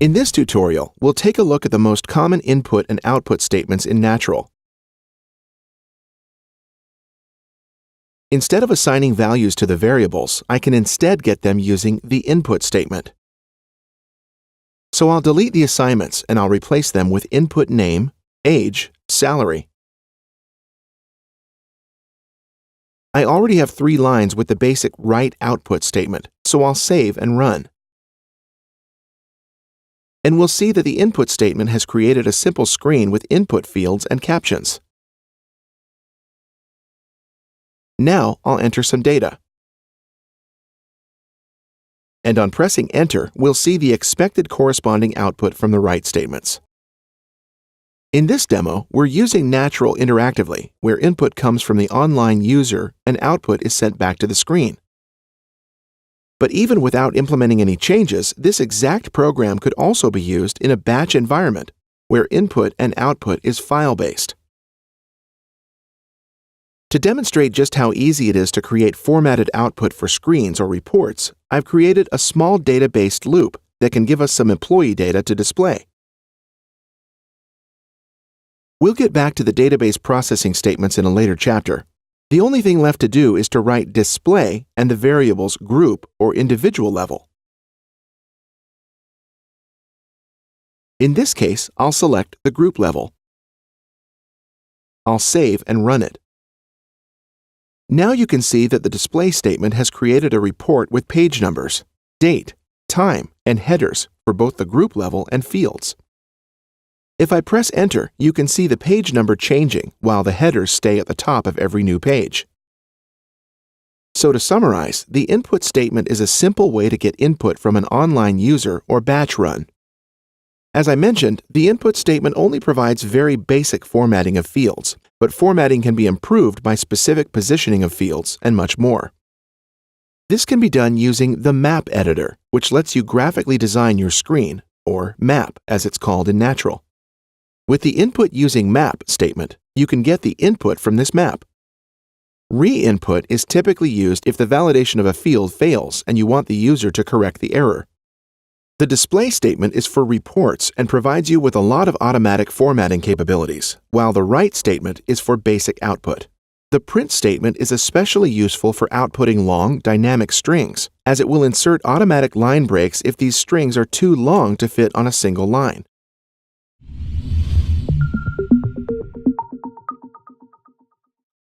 In this tutorial, we'll take a look at the most common input and output statements in Natural. Instead of assigning values to the variables, I can instead get them using the input statement. So I'll delete the assignments and I'll replace them with input name, age, salary. I already have 3 lines with the basic write output statement, so I'll save and run. And we'll see that the input statement has created a simple screen with input fields and captions. Now I'll enter some data. And on pressing Enter, we'll see the expected corresponding output from the write statements. In this demo, we're using Natural interactively, where input comes from the online user and output is sent back to the screen. But even without implementing any changes, this exact program could also be used in a batch environment, where input and output is file-based. To demonstrate just how easy it is to create formatted output for screens or reports, I've created a small data-based loop that can give us some employee data to display. We'll get back to the database processing statements in a later chapter. The only thing left to do is to write display and the variables group or individual level. In this case, I'll select the group level. I'll save and run it. Now you can see that the display statement has created a report with page numbers, date, time, and headers for both the group level and fields. If I press Enter, you can see the page number changing while the headers stay at the top of every new page. So to summarize, the input statement is a simple way to get input from an online user or batch run. As I mentioned, the input statement only provides very basic formatting of fields, but formatting can be improved by specific positioning of fields and much more. This can be done using the Map Editor, which lets you graphically design your screen, or map as it's called in Natural. With the input using map statement, you can get the input from this map. Re-input is typically used if the validation of a field fails and you want the user to correct the error. The display statement is for reports and provides you with a lot of automatic formatting capabilities, while the write statement is for basic output. The print statement is especially useful for outputting long, dynamic strings, as it will insert automatic line breaks if these strings are too long to fit on a single line.